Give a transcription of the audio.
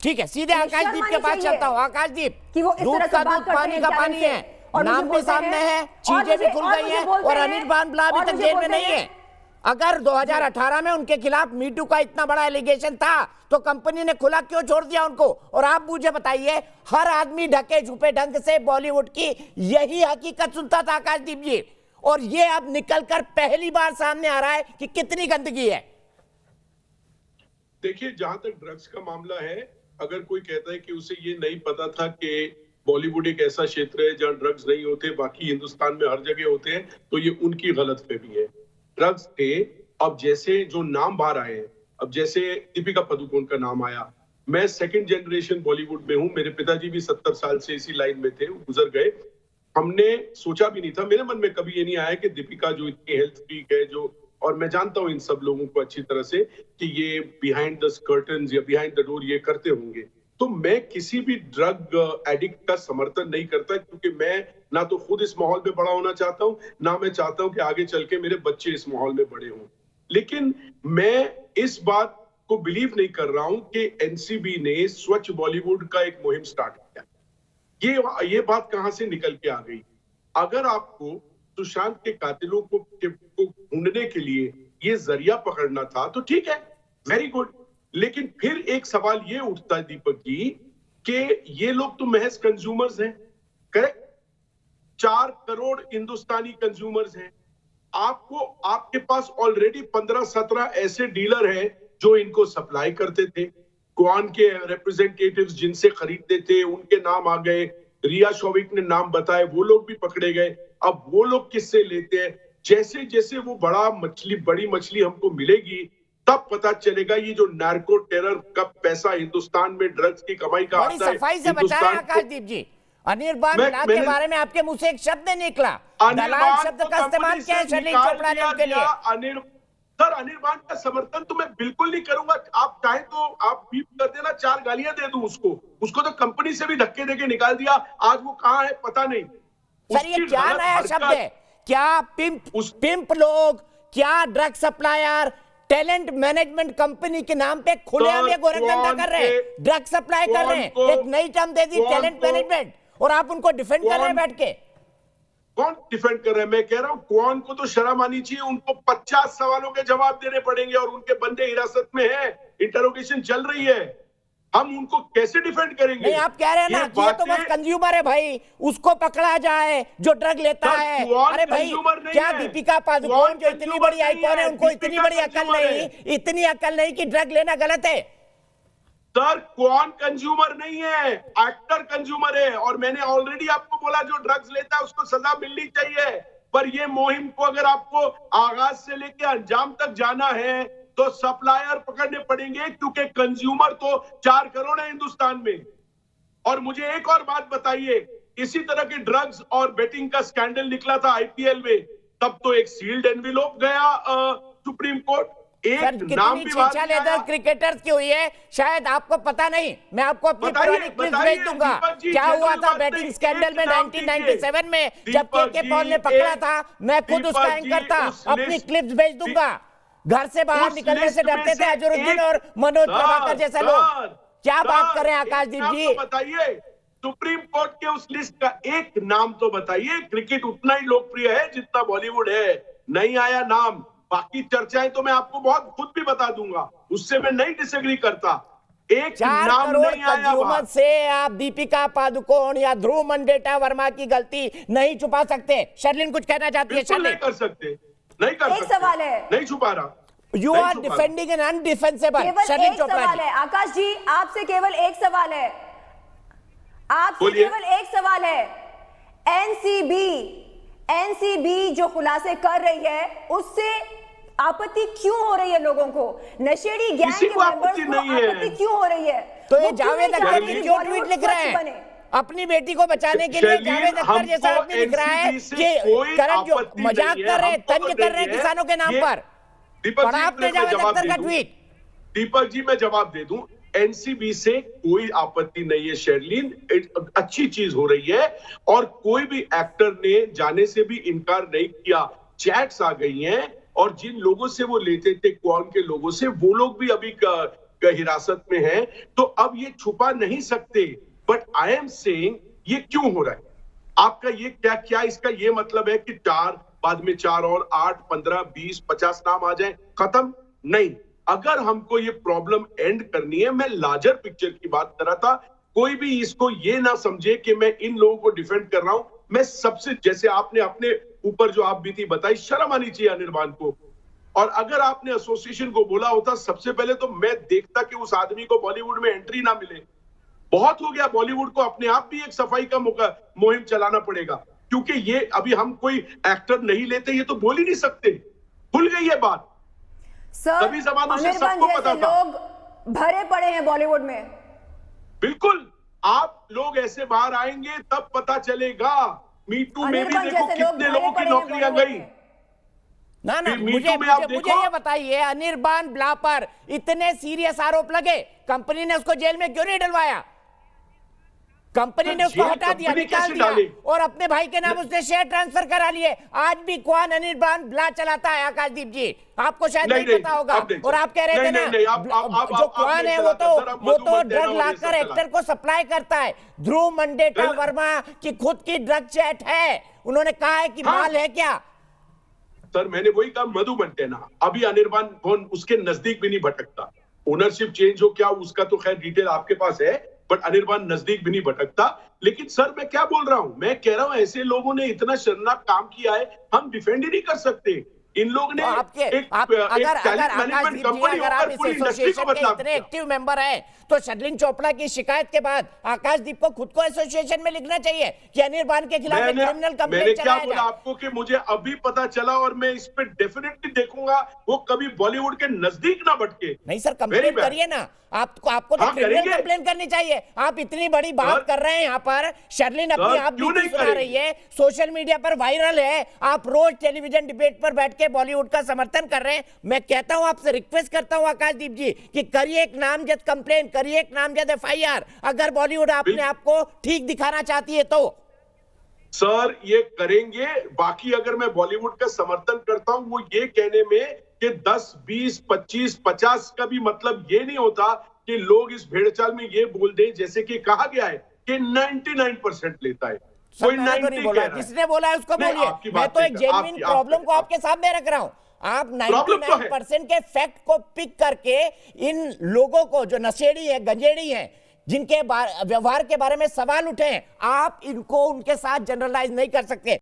ठीक है, सीधे आकाशदीप के पास चलता हूँ। आकाशदीप, कि वो इस दूध तरह का से बात दूध, करते पानी हैं का चैनल पानी से, है, और नाम मुझे भी सामने बोलते है, हैं, चीजें भी खुल और गई मुझे हैं, बोलते और हैं, अनिर्बान ब्ला अभी और तक मुझे जेल में बोलते नहीं हैं। है। अगर 2018 में उनके खिलाफ मीटू का इतना बड़ा एलिगेशन था तो कंपनी ने खुला क्यों छोड़ दिया उनको? और आप मुझे बताइए, हर आदमी ढके छुपे ढंग से बॉलीवुड की यही हकीकत सुनता था आकाशदीप जी, और ये अब निकलकर पहली बार सामने आ रहा है कि कितनी गंदगी है। देखिए, जहां तक ड्रग्स का मामला है, अगर कोई कहता है कि उसे ये नहीं पता था कि बॉलीवुड एक ऐसा क्षेत्र है जहां ड्रग्स नहीं होते, बाकी हिंदुस्तान में हर जगह होते हैं, तो ये उनकी गलतफहमी है। ड्रग्स थे। अब जैसे जो नाम बाहर आए हैं, अब जैसे दीपिका पादुकोण का नाम आया, मैं सेकंड जनरेशन बॉलीवुड में हूं, मेरे पिताजी भी 70 साल से इसी लाइन में थे, गुजर गए। हमने सोचा भी नहीं था, मेरे मन में कभी ये नहीं आया कि दीपिका जो इतनी हेल्थ फ्रीक है, जो, और मैं जानता हूं इन सब लोगों को अच्छी तरह से कि ये बिहाइंड द कर्टन्स या बिहाइंड द डोर ये करते होंगे, तो मैं किसी भी ड्रग एडिक्ट का समर्थन नहीं करता, क्योंकि मैं ना तो खुद इस माहौल में बड़ा होना चाहता हूं, ना मैं चाहता हूं कि आगे चल के मेरे बच्चे इस माहौल में बड़े हों। लेकिन मैं इस बात को बिलीव नहीं कर रहा हूं कि एनसीबी ने स्वच्छ बॉलीवुड का एक मुहिम स्टार्ट किया। ये बात कहां से निकल के आ गई? अगर आपको सुशांत के कातिलों को ढूंढने के लिए ये जरिया पकड़ना था तो ठीक है, वेरी गुड। लेकिन फिर एक सवाल ये उठता है दीपक जी कि ये लोग तो महज कंज्यूमर्स हैं, करेक्ट? 4 करोड़ हिंदुस्तानी कंज्यूमर्स हैं। आपके पास ऑलरेडी 15-17 ऐसे डीलर हैं जो इनको सप्लाई करते थे। क्वान के रिप्रेजेंटेटिव्स जिनसे खरीदते थे उनके नाम आ गए, रिया शोविक ने नाम बताए, वो लोग भी पकड़े गए। अब वो लोग किससे लेते हैं? जैसे जैसे वो बड़ी मछली हमको मिलेगी, तब पता चलेगा ये जो नार्को टेरर का पैसा हिंदुस्तान में ड्रग्स की कमाई का बड़ी आता है। सफाई से बताया आकाशदीप जी, अनिर्बान ब्ला के बारे में आपके मुंह से एक शब्द नहीं निकला, दलाल शब्द का इस्तेमाल किया है शर्लिन चोपड़ा ने उनके लिए। सर, अनिर्बान का समर्थन तो मैं बिल्कुल नहीं करूंगा। आप चाहे तो आप बीप कर देना, 4 गालियां दे दूं उसको तो कंपनी से भी धक्के देके निकाल दिया, आज वो कहां है पता नहीं। सर, ये क्या नया शब्द है? क्या पिंप लोग, क्या drug supplier talent management company के नाम पे खुलेआम ये गोरखधंधा कर रहे हैं, ड्रग सप्लाई कर रहे हैं, एक नई टर्म दे दी टैलेंट मैनेजमेंट, और आप उनको डिफेंड कर रहे हैं बैठ के। कौन डिफेंड कर रहे हैं? मैं कह रहा हूं क्वान को तो शर्म आनी चाहिए, उनको 50 सवालों के जवाब देने पड़ेंगे, और उनके बंदे हिरासत में हैं, इंटरोगेशन चल रही है, हम उनको कैसे डिफेंड करेंगे? नहीं, आप कह रहे हैं ना कि ये तो बस कंज्यूमर है भाई, उसको पकड़ा जाए जो ड्रग लेता है। अरे भाई, क्या दीपिका पादुकोण जो इतनी बड़ी आइकॉन है, उनको इतनी बड़ी इतनी अकल नहीं कि ड्रग लेना गलत है? सर, कौन कंज्यूमर नहीं है, एक्टर कंज्यूमर है, और मैंने ऑलरेडी आपको बोला जो ड्रग्स लेता है उसको सजा मिलनी चाहिए। पर ये मुहिम को अगर आपको आगाज से लेकर अंजाम तक जाना है तो सप्लायर पकड़ने पड़ेंगे, क्योंकि कंज्यूमर तो 4 करोड़ है हिंदुस्तान में। और मुझे एक और बात बताइए, इसी तरह के ड्रग्स और बेटिंग का स्कैंडल निकला था आईपीएल में, तब तो एक सील्ड एनवेलप गया सुप्रीम कोर्ट, एक नाम भी शिक्षा लेदर क्रिकेटर्स की हुई है, शायद आपको पता नहीं। मैं आपको अपनी पुरानी क्लिप भेज दूंगा, क्या हुआ था बैटिंग स्कैंडल में 1997 में जब के पॉल ने पकड़ा था। मैं खुद उसका एंकर था, अपनी क्लिप्स भेज दूंगा। घर से बाहर निकलने से डरते थे अजहरुद्दीन और मनोज प्रभाकर जैसे लोग। क्या बात कर रहे हैं आकाशदीप जी? बताइए, सुप्रीम कोर्ट के उस लिस्ट का एक नाम तो बताइए। क्रिकेट उतना ही लोकप्रिय है जितना बॉलीवुड है, नहीं आया नाम। बाकी चर्चाएं तो मैं आपको बहुत खुद भी बता दूंगा, उससे मैं नहीं डिसएग्री करता। एक नाम नहीं आया। से आप दीपिका पादुकोण या ध्रुव मंडेटा वर्मा की गलती नहीं छुपा सकते। शर्लिन कुछ कहना चाहती है? नहीं कर सकते, नहीं कर सकते। एक सवाल है, नहीं छुपा रहा। You are defending an undefensible. केवल एक सवाल है आकाश जी, आपसे केवल एक सवाल है, आपसे केवल एक सवाल है। एनसीबी जो खुलासे कर रही है उससे आपत्ति क्यों हो रही है लोगों को? नशेड़ी गैंग के मेंबर्स को आपत्ति क्यों हो रही है? तो ये जावेद अख्तर क्यों ट्वीट लिख रहे हैं? अपनी बेटी को बचाने के लिए जावेद अख्तर जैसा आदमी लिख रहा है कि करण जो मजाक कर रहे हैं, तंज कर रहे हैं किसानों के नाम पर। दीपक जी, मैं जवाब दे दूं। एनसीबी से कोई आपत्ति नहीं है शेरलीन, अच्छी चीज हो रही है, और कोई भी एक्टर ने जाने से भी इनकार नहीं किया। चैट्स आ गई हैं, और जिन लोगों से वो लेते थे क्वान के लोगों से, वो लोग भी अभी हिरासत में हैं, तो अब ये छुपा नहीं सकते। बट आई एम सेइंग ये क्यों हो रहा है? आपका ये क्या इसका ये मतलब है कि 4 बाद में 4 और 8 15 20 50 नाम आ जाए, खत्म? नहीं। अगर हमको ये प्रॉब्लम एंड करनी है, मैं लार्जर पिक्चर की बात कर रहा था। कोई भी इसको ये ना समझे कि मैं इन लोगों को डिफेंड कर रहा हूं। मैं सबसे, जैसे आपने अपने ऊपर जो आप बीती बताई, शर्म आनी चाहिए अनिर्बान को। और अगर आपने एसोसिएशन को बोला होता सबसे पहले, तो मैं देखता कि उस आदमी को बॉलीवुड में एंट्री ना मिले। बहुत हो गया, बॉलीवुड को अपने आप भी एक सफाई का मुहिम चलाना पड़ेगा, क्योंकि ये अभी हम कोई एक्टर नहीं लेते, ये तो बोल ही नहीं सकते। भूल गई ये बात। सर, सभी जमानों से अनिर्बान सबको पता जैसे था। लोग भरे पड़े हैं बॉलीवुड में। बिल्कुल, आप लोग ऐसे बाहर आएंगे तब पता चलेगा। मीटू में भी देखो कितने लोगों की नौकरियां गई। ना मुझे मुझे ये बताइए, अनिर्बान ब्ला पर इतने सीरियस आरोप लगे, कंपनी ने उसको जेल में क्यों नहीं डलवाया? कंपनी ने उसको हटा दिया, निकाल दिया, और अपने भाई के नाम उसने शेयर ट्रांसफर करा लिए। आज भी क्वान अनिर्बान ब्ला चलाता है, आकाशदीप जी, आपको शायद नहीं पता होगा। और आप कह रहे थे ना, जो क्वान है वो तो ड्रग लाकर एक्टर को सप्लाई करता है। ध्रुव मंडेटा वर्मा की खुद की ड्रग चैट है, उन्होंने कहा है कि माल है क्या। सर, मैंने वही कहा, मधु मंटेना। अभी अनिर्बान फोन उसके नजदीक भी नहीं भटकता। ओनरशिप चेंज हो क्या, उसका तो खैर डिटेल आपके पास है, बट अनिर्बान नजदीक भी नहीं भटकता। लेकिन सर, मैं क्या बोल रहा हूं, मैं कह रहा हूं ऐसे लोगों ने इतना शर्मनाक काम किया है, हम डिफेंड ही नहीं कर सकते। इन लोग ने अगर आप इस एसोसिएशन के इतने एक्टिव मेंबर हैं, तो शर्लिन चोपड़ा की शिकायत के बाद आकाशदीप को खुद को एसोसिएशन में लिखना चाहिए कि अनिर्बान के खिलाफ एक क्रिमिनल कंप्लेंट चलाया जाए। बोला आपको कि मुझे अभी पता चला, और मैं इस पे डेफिनेटली देखूंगा वो कभी बॉलीवुड के नजदीक ना भटके। नहीं सर, कंप्लेंट करिए ना, आपको तो क्रिमिनल कंप्लेंट करनी चाहिए। आप इतनी बड़ी बात कर रहे हैं यहाँ पर, शर्लिन अपनी आप बीती सुना रही है, सोशल मीडिया पर वायरल है, आप रोज टेलीविजन डिबेट पर बैठ के बॉलीवुड का समर्थन कर रहे हैं। मैं कहता हूं, आपसे रिक्वेस्ट करता हूं आकाशदीप जी कि करिए एक नामजद कंप्लेन, करिए एक नामजद एफआईआर, अगर बॉलीवुड अपने आप को ठीक दिखाना चाहती है तो। सर, ये करेंगे। बाकी अगर मैं बॉलीवुड का समर्थन करता हूं, वो ये कहने में कि 10, 20, 25, 50 का भी मतलब ये नहीं होता कि लोग इस भेड़चाल में ये बोल दें, जैसे कि कहा गया है कि 99% लेता है। कोई 90 बोला, जिसने बोला है उसको बोलिए। मैं तो एक जेन्युइन प्रॉब्लम को आपके सामने रख रहा हूं। आप 99% के फैक्ट को पिक करके इन लोगों को, जो नशेड़ी है, गंजेड़ी हैं, जिनके व्यवहार के बारे में सवाल उठे हैं, आप इनको उनके साथ जनरलाइज नहीं कर सकते।